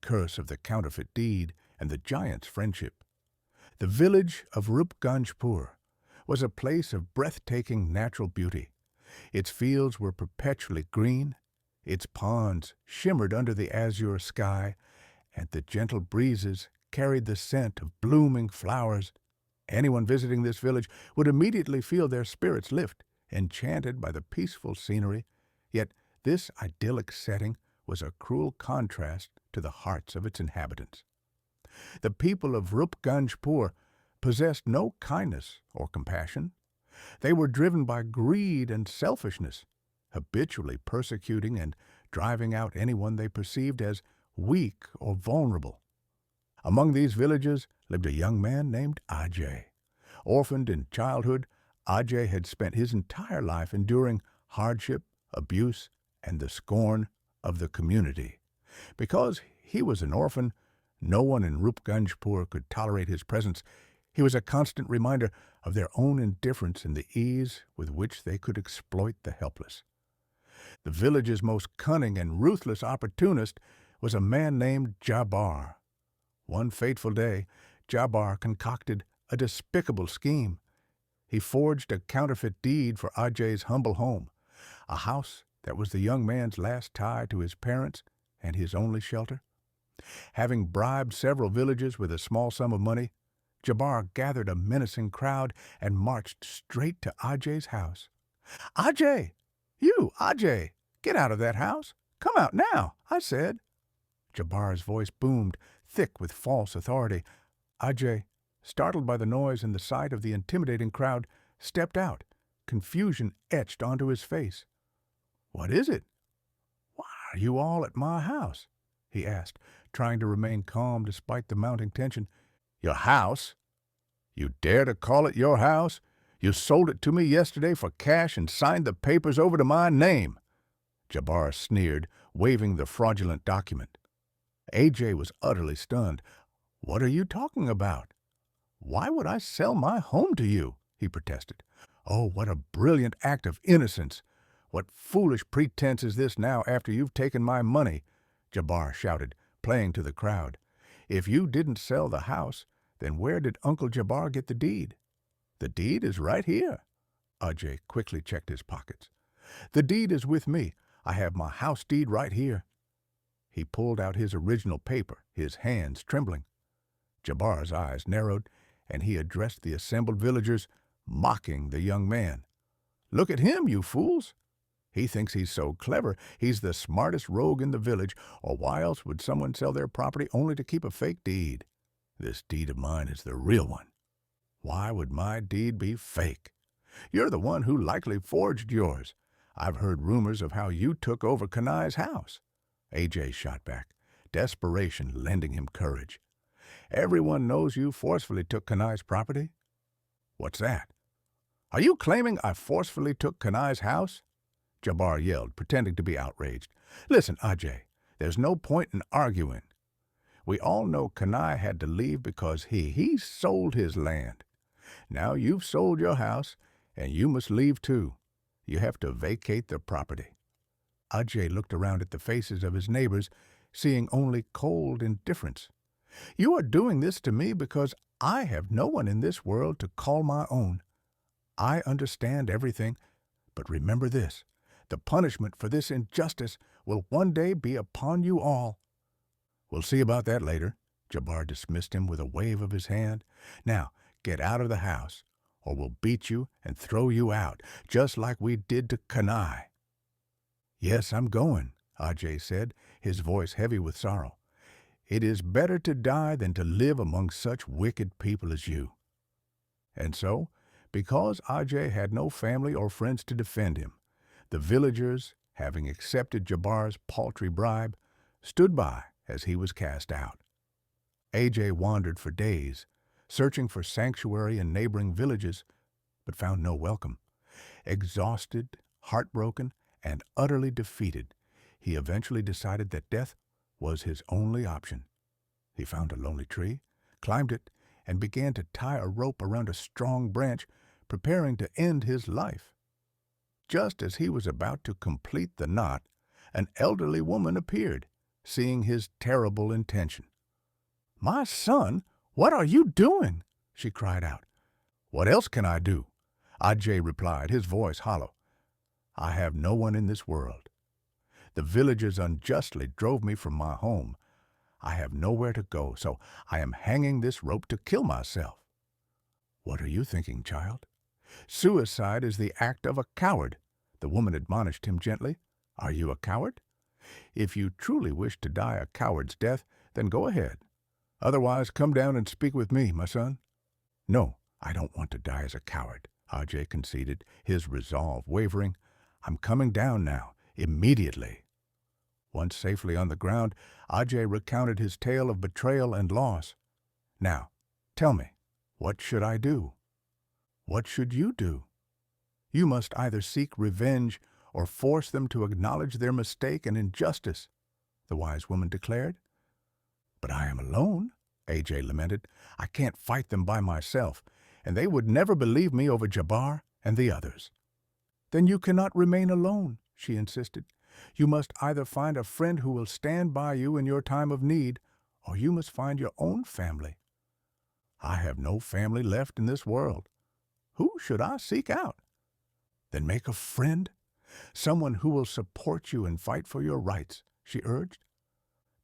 curse of the counterfeit deed and the giant's friendship. The village of Rupkothar was a place of breathtaking natural beauty. Its fields were perpetually green, its ponds shimmered under the azure sky, and the gentle breezes carried the scent of blooming flowers. Anyone visiting this village would immediately feel their spirits lift, enchanted by the peaceful scenery. Yet this idyllic setting was a cruel contrast to the hearts of its inhabitants. The people of Rupkothar possessed no kindness or compassion. They were driven by greed and selfishness, habitually persecuting and driving out anyone they perceived as weak or vulnerable. Among these villagers lived a young man named Ajay. Orphaned in childhood, Ajay had spent his entire life enduring hardship, abuse, and the scorn of the community. Because he was an orphan, no one in Rupkothar could tolerate his presence. He was a constant reminder of their own indifference and the ease with which they could exploit the helpless. The village's most cunning and ruthless opportunist was a man named Jabbar. One fateful day, Jabbar concocted a despicable scheme. He forged a counterfeit deed for Ajay's humble home, a house that was the young man's last tie to his parents and his only shelter. Having bribed several villagers with a small sum of money, Jabbar gathered a menacing crowd and marched straight to Ajay's house. "Ajay! You, Ajay! Get out of that house! Come out now, I said!" Jabbar's voice boomed, thick with false authority. Ajay, startled by the noise and the sight of the intimidating crowd, stepped out, confusion etched onto his face. "What is it? Why are you all at my house?" he asked, trying to remain calm despite the mounting tension. "Your house? You dare to call it your house? You sold it to me yesterday for cash and signed the papers over to my name," Jabbar sneered, waving the fraudulent document. Ajay was utterly stunned. "What are you talking about? Why would I sell my home to you?" he protested. "Oh, what a brilliant act of innocence! What foolish pretense is this now after you've taken my money?" Jabbar shouted, playing to the crowd. "If you didn't sell the house, then where did Uncle Jabbar get the deed?" "The deed is right here." Ajay quickly checked his pockets. "The deed is with me. I have my house deed right here." He pulled out his original paper, his hands trembling. Jabbar's eyes narrowed, and he addressed the assembled villagers, mocking the young man. "Look at him, you fools! He thinks he's so clever he's the smartest rogue in the village, or why else would someone sell their property only to keep a fake deed? This deed of mine is the real one. Why would my deed be fake? You're the one who likely forged yours. I've heard rumors of how you took over Kanai's house." Ajay shot back, desperation lending him courage. "Everyone knows you forcefully took Kanai's property." "What's that? Are you claiming I forcefully took Kanai's house?" Jabbar yelled, pretending to be outraged. "Listen, Ajay, there's no point in arguing. We all know Kanai had to leave because he sold his land. Now you've sold your house, and you must leave too. You have to vacate the property." Ajay looked around at the faces of his neighbors, seeing only cold indifference. "You are doing this to me because I have no one in this world to call my own. I understand everything, but remember this. The punishment for this injustice will one day be upon you all." "We'll see about that later." Jabbar dismissed him with a wave of his hand. "Now, get out of the house, or we'll beat you and throw you out, just like we did to Kanai." "Yes, I'm going," Ajay said, his voice heavy with sorrow. "It is better to die than to live among such wicked people as you." And so, because Ajay had no family or friends to defend him, the villagers, having accepted Jabbar's paltry bribe, stood by as he was cast out. Ajay wandered for days, searching for sanctuary in neighboring villages, but found no welcome. Exhausted, heartbroken, and utterly defeated, he eventually decided that death was his only option. He found a lonely tree, climbed it, and began to tie a rope around a strong branch, preparing to end his life. Just as he was about to complete the knot, an elderly woman appeared, seeing his terrible intention. "My son, what are you doing?" she cried out. "What else can I do?" Ajay replied, his voice hollow. "I have no one in this world. The villagers unjustly drove me from my home. I have nowhere to go, so I am hanging this rope to kill myself." "What are you thinking, child? Suicide is the act of a coward," the woman admonished him gently. "Are you a coward? If you truly wish to die a coward's death, then go ahead. Otherwise, come down and speak with me, my son." "No, I don't want to die as a coward," Ajay conceded, his resolve wavering. "I'm coming down now, immediately." Once safely on the ground, Ajay recounted his tale of betrayal and loss. "Now, tell me, what should I do?" "What should you do? You must either seek revenge or force them to acknowledge their mistake and injustice," the wise woman declared. "But I am alone," Ajay lamented. "I can't fight them by myself, and they would never believe me over Jabbar and the others." "Then you cannot remain alone," she insisted. "You must either find a friend who will stand by you in your time of need, or you must find your own family." "I have no family left in this world. Who should I seek out?" "Then make a friend, someone who will support you and fight for your rights," she urged.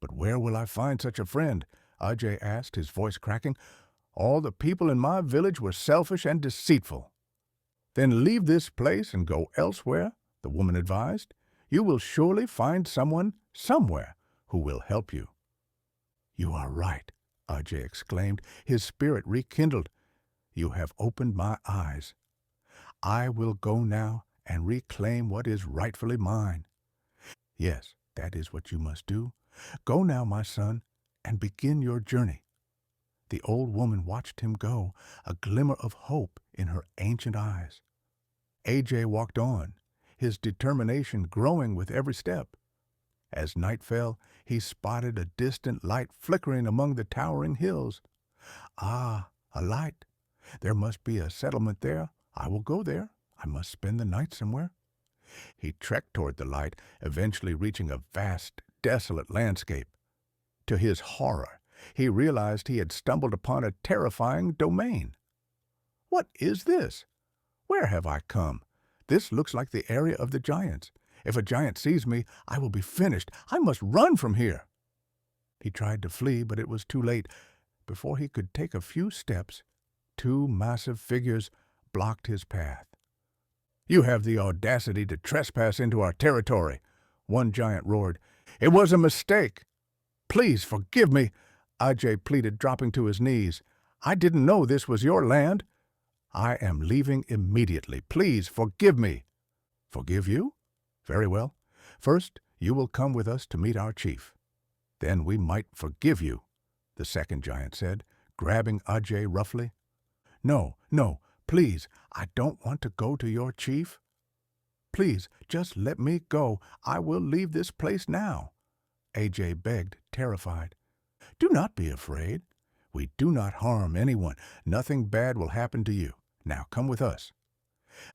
"But where will I find such a friend?" Ajay asked, his voice cracking. "All the people in my village were selfish and deceitful." "Then leave this place and go elsewhere," the woman advised. "You will surely find someone, somewhere, who will help you." "You are right," Ajay exclaimed, his spirit rekindled. "You have opened my eyes. I will go now and reclaim what is rightfully mine." "Yes, that is what you must do. Go now, my son, and begin your journey." The old woman watched him go, a glimmer of hope in her ancient eyes. Ajay walked on, his determination growing with every step. As night fell, he spotted a distant light flickering among the towering hills. "Ah, a light. There must be a settlement there. I will go there. I must spend the night somewhere." He trekked toward the light, eventually reaching a vast, desolate landscape. To his horror, he realized he had stumbled upon a terrifying domain. "What is this? Where have I come? This looks like the area of the giants. If a giant sees me, I will be finished. I must run from here." He tried to flee, but it was too late. Before he could take a few steps, two massive figures blocked his path. "You have the audacity to trespass into our territory," one giant roared. "It was a mistake. Please forgive me," Ajay pleaded, dropping to his knees. "I didn't know this was your land. I am leaving immediately. Please forgive me." "Forgive you? Very well. First, you will come with us to meet our chief. Then we might forgive you," the second giant said, grabbing Ajay roughly. "No, no, please, I don't want to go to your chief. Please, just let me go. I will leave this place now," Ajay begged, terrified. "Do not be afraid. We do not harm anyone. Nothing bad will happen to you. Now come with us."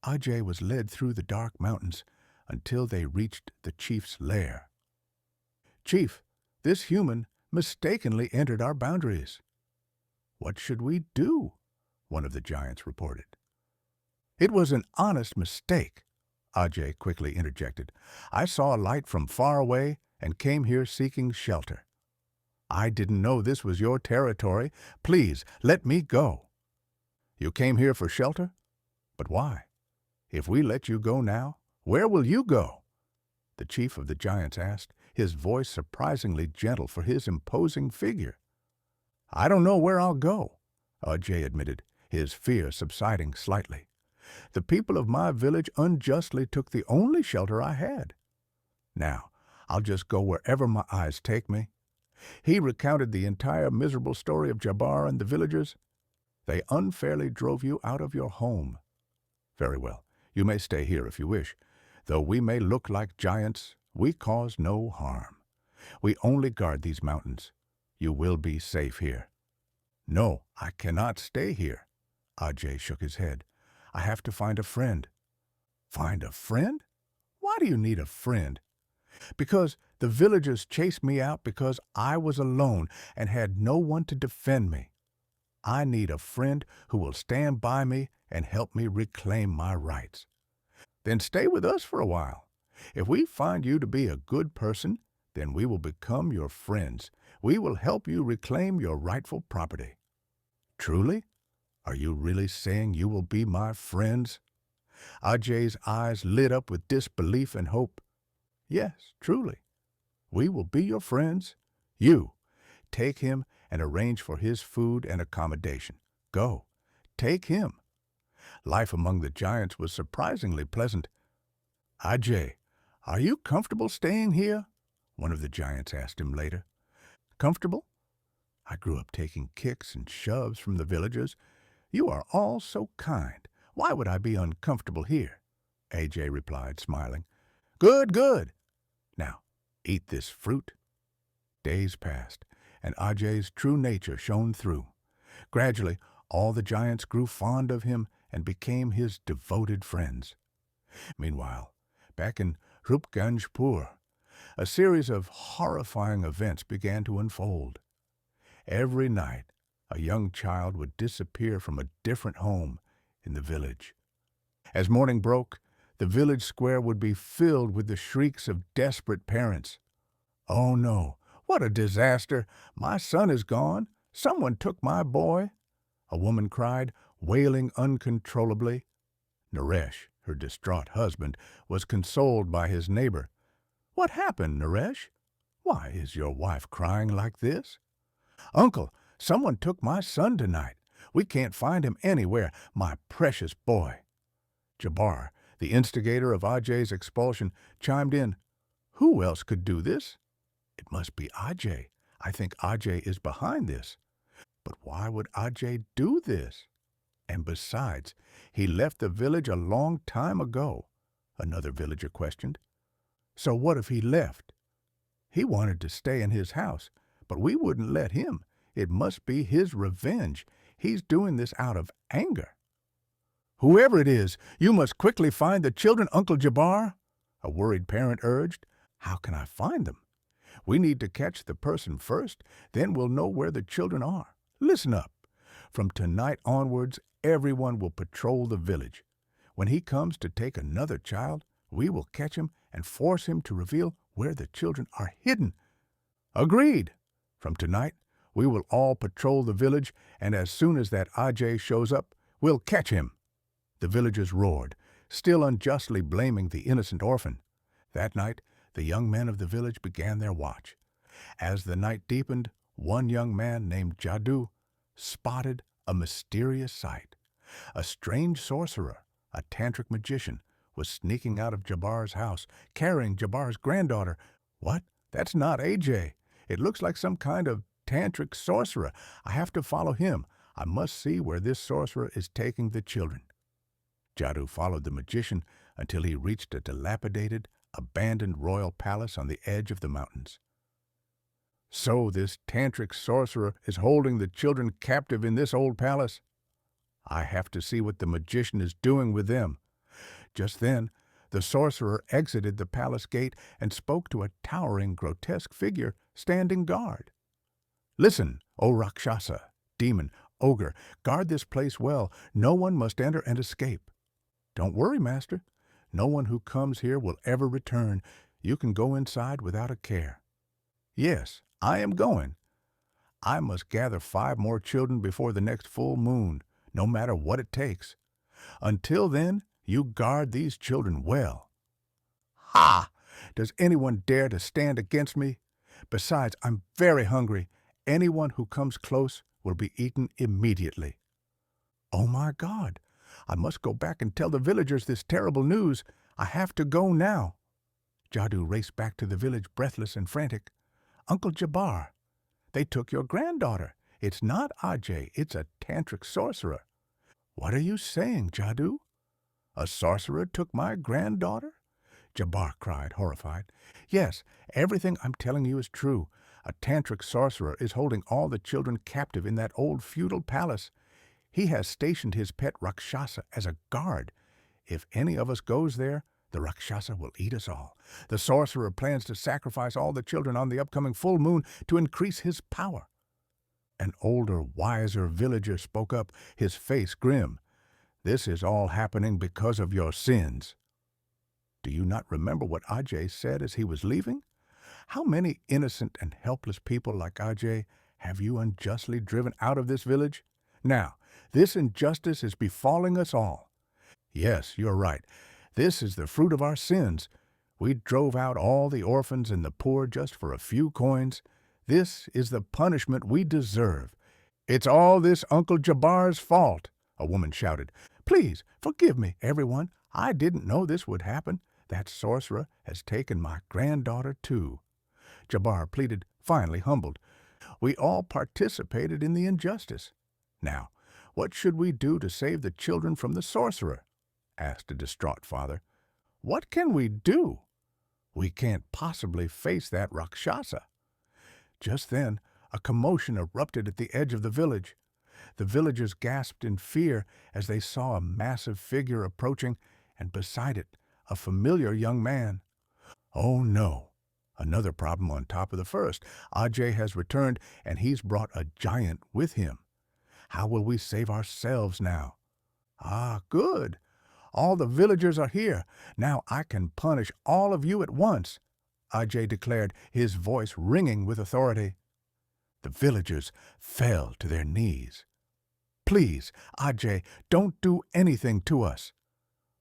Ajay was led through the dark mountains until they reached the chief's lair. "Chief, this human mistakenly entered our boundaries." "What should we do?" one of the giants reported. "It was an honest mistake," Ajay quickly interjected. "I saw a light from far away and came here seeking shelter. I didn't know this was your territory. Please, let me go." "You came here for shelter? But why? If we let you go now, where will you go?" the chief of the giants asked, his voice surprisingly gentle for his imposing figure. "I don't know where I'll go," Ajay admitted, his fear subsiding slightly. "The people of my village unjustly took the only shelter I had. Now, I'll just go wherever my eyes take me." He recounted the entire miserable story of Jabbar and the villagers. "They unfairly drove you out of your home. Very well, you may stay here if you wish. Though we may look like giants, we cause no harm. We only guard these mountains. You will be safe here." "No, I cannot stay here." Ajay shook his head. "I have to find a friend." "Find a friend? Why do you need a friend?" "Because The villagers chased me out because I was alone and had no one to defend me. I need a friend who will stand by me and help me reclaim my rights. Then stay with us for a while. If we find you to be a good person, then we will become your friends. We will help you reclaim your rightful property. Truly? Are you really saying you will be my friends? Ajay's eyes lit up with disbelief and hope. Yes, truly. We will be your friends. You, take him and arrange for his food and accommodation. Go, take him. Life among the giants was surprisingly pleasant. Ajay, are you comfortable staying here? One of the giants asked him later. Comfortable? I grew up taking kicks and shoves from the villagers. You are all so kind. Why would I be uncomfortable here? Ajay replied, smiling. Good, good. Now, eat this fruit. Days passed, and Ajay's true nature shone through. Gradually, all the giants grew fond of him and became his devoted friends. Meanwhile, back in Rupkothar, a series of horrifying events began to unfold. Every night, a young child would disappear from a different home in the village. As morning broke, the village square would be filled with the shrieks of desperate parents. Oh no, what a disaster! My son is gone. Someone took my boy. A woman cried, wailing uncontrollably. Naresh, her distraught husband, was consoled by his neighbor. What happened, Naresh? Why is your wife crying like this? Uncle, someone took my son tonight. We can't find him anywhere, my precious boy. Jabbar, the instigator of Ajay's expulsion, chimed in. Who else could do this? It must be Ajay. I think Ajay is behind this. But why would Ajay do this? And besides, he left the village a long time ago, another villager questioned. So what if he left? He wanted to stay in his house, but we wouldn't let him. It must be his revenge. He's doing this out of anger. Whoever it is, you must quickly find the children, Uncle Jabbar, a worried parent urged. How can I find them? We need to catch the person first, then we'll know where the children are. Listen up. From tonight onwards, everyone will patrol the village. When he comes to take another child, we will catch him and force him to reveal where the children are hidden. Agreed. From tonight, we will all patrol the village, and as soon as that Ajay shows up, we'll catch him. The villagers roared, still unjustly blaming the innocent orphan. That night, the young men of the village began their watch. As the night deepened, one young man named Jadoo spotted a mysterious sight. A strange sorcerer, a tantric magician, was sneaking out of Jabbar's house, carrying Jabbar's granddaughter. What? That's not Ajay. It looks like some kind of tantric sorcerer. I have to follow him. I must see where this sorcerer is taking the children. Jadoo followed the magician until he reached a dilapidated, abandoned royal palace on the edge of the mountains. So this tantric sorcerer is holding the children captive in this old palace. I have to see what the magician is doing with them. Just then, the sorcerer exited the palace gate and spoke to a towering, grotesque figure standing guard. Listen, O Rakshasa, demon, ogre, guard this place well. No one must enter and escape. Don't worry, master. No one who comes here will ever return. You can go inside without a care. Yes, I am going. I must gather 5 more children before the next full moon, no matter what it takes. Until then, you guard these children well. Ha! Does anyone dare to stand against me? Besides, I'm very hungry. Anyone who comes close will be eaten immediately. Oh my God! I must go back and tell the villagers this terrible news. I have to go now. Jadoo raced back to the village, breathless and frantic. Uncle Jabbar, they took your granddaughter. It's not Ajay, it's a tantric sorcerer. What are you saying, Jadoo? A sorcerer took my granddaughter? Jabbar cried, horrified. Yes, everything I'm telling you is true. A tantric sorcerer is holding all the children captive in that old feudal palace. He has stationed his pet Rakshasa as a guard. If any of us goes there, The Rakshasa will eat us all. The sorcerer plans to sacrifice all the children on the upcoming full moon to increase his power. An older, wiser villager spoke up, his face grim. This is all happening because of your sins. Do you not remember what Ajay said as he was leaving? How many innocent and helpless people like Ajay have you unjustly driven out of this village? Now, this injustice is befalling us all. Yes, you're right. This is the fruit of our sins. We drove out all the orphans and the poor just for a few coins. This is the punishment we deserve. It's all this Uncle Jabbar's fault, a woman shouted. Please, forgive me, everyone. I didn't know this would happen. That sorcerer has taken my granddaughter, too. Jabbar pleaded, finally humbled. We all participated in the injustice. Now, what should we do to save the children from the sorcerer? Asked a distraught father. What can we do? We can't possibly face that Rakshasa. Just then, a commotion erupted at the edge of the village. The villagers gasped in fear as they saw a massive figure approaching, and beside it, a familiar young man. Oh no! Another problem on top of the first. Ajay has returned, and he's brought a giant with him. How will we save ourselves now? Ah, good! All the villagers are here. Now I can punish all of you at once, Ajay declared, his voice ringing with authority. The villagers fell to their knees. Please, Ajay, don't do anything to us.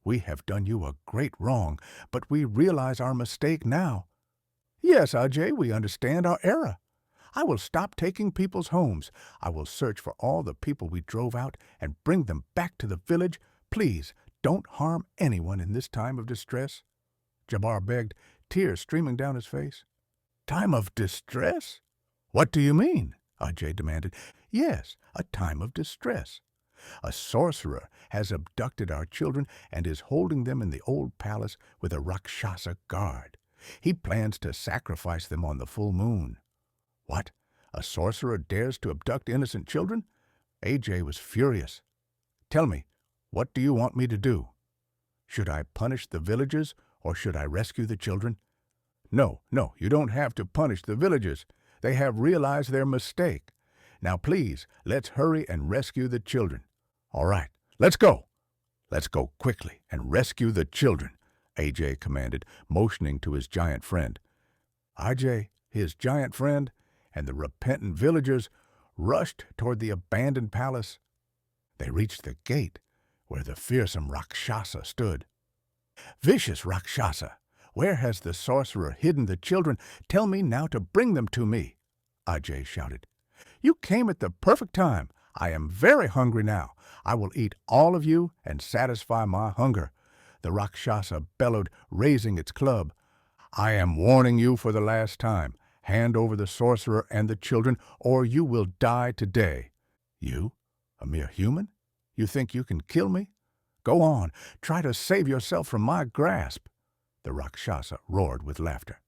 We have done you a great wrong, but we realize our mistake now. Yes, Ajay, we understand our error. I will stop taking people's homes. I will search for all the people we drove out and bring them back to the village. Please, don't harm anyone in this time of distress. Jabbar begged, tears streaming down his face. Time of distress? What do you mean? Ajay demanded. Yes, a time of distress. A sorcerer has abducted our children and is holding them in the old palace with a Rakshasa guard. He plans to sacrifice them on the full moon. What? A sorcerer dares to abduct innocent children? Ajay was furious. Tell me, what do you want me to do? Should I punish the villagers or should I rescue the children? No, you don't have to punish the villagers. They have realized their mistake. Now please, let's hurry and rescue the children. All right, let's go. Let's go quickly and rescue the children, Ajay commanded, motioning to his giant friend. Ajay, his giant friend, and the repentant villagers rushed toward the abandoned palace. They reached the gate where the fearsome Rakshasa stood. Vicious Rakshasa, where has the sorcerer hidden the children? Tell me now to bring them to me, Ajay shouted. You came at the perfect time. I am very hungry now. I will eat all of you and satisfy my hunger. The Rakshasa bellowed, raising its club. I am warning you for the last time. Hand over the sorcerer and the children, or you will die today. You, a mere human? You think you can kill me? Go on, try to save yourself from my grasp. The Rakshasa roared with laughter.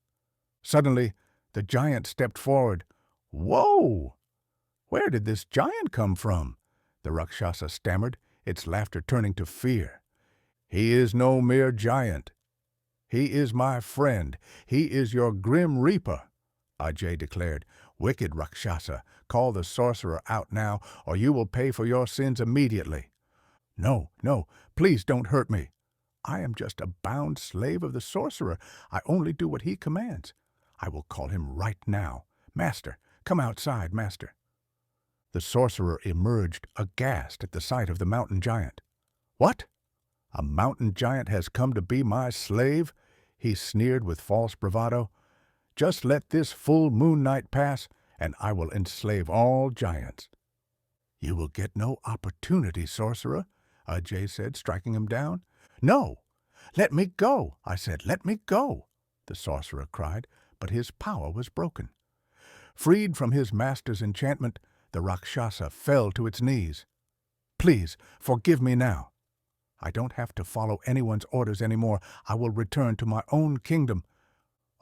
Suddenly, the giant stepped forward. Whoa! Where did this giant come from? The Rakshasa stammered, its laughter turning to fear. He is no mere giant. He is my friend. He is your grim reaper, Ajay declared. Wicked Rakshasa, call the sorcerer out now, or you will pay for your sins immediately. No, please don't hurt me. I am just a bound slave of the sorcerer. I only do what he commands. I will call him right now. Master, come outside, master. The sorcerer emerged, aghast at the sight of the mountain giant. What? A mountain giant has come to be my slave? He sneered with false bravado. Just let this full moon night pass, and I will enslave all giants. You will get no opportunity, sorcerer, Ajay said, striking him down. No! Let me go, I said, let me go, the sorcerer cried, but his power was broken. Freed from his master's enchantment, the Rakshasa fell to its knees. Please, forgive me now. I don't have to follow anyone's orders anymore. I will return to my own kingdom.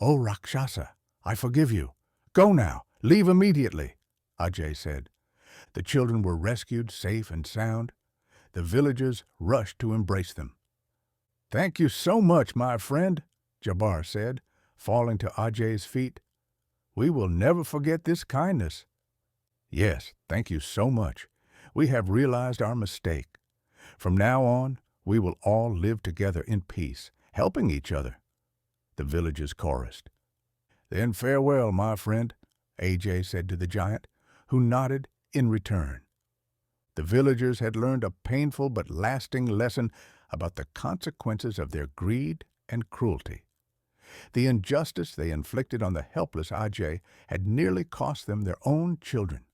Oh, Rakshasa, I forgive you. Go now. Leave immediately, Ajay said. The children were rescued safe and sound. The villagers rushed to embrace them. Thank you so much, my friend, Jabbar said, falling to Ajay's feet. We will never forget this kindness. Yes, thank you so much. We have realized our mistake. From now on, we will all live together in peace, helping each other, the villagers chorused. Then farewell, my friend, Ajay said to the giant, who nodded in return. The villagers had learned a painful but lasting lesson about the consequences of their greed and cruelty. The injustice they inflicted on the helpless Ajay had nearly cost them their own children.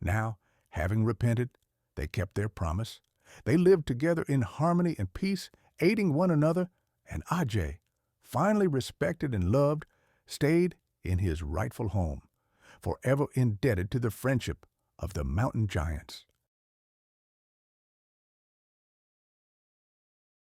Now, having repented, they kept their promise. They lived together in harmony and peace, aiding one another, and Ajay, finally respected and loved, stayed in his rightful home, forever indebted to the friendship of the mountain giants.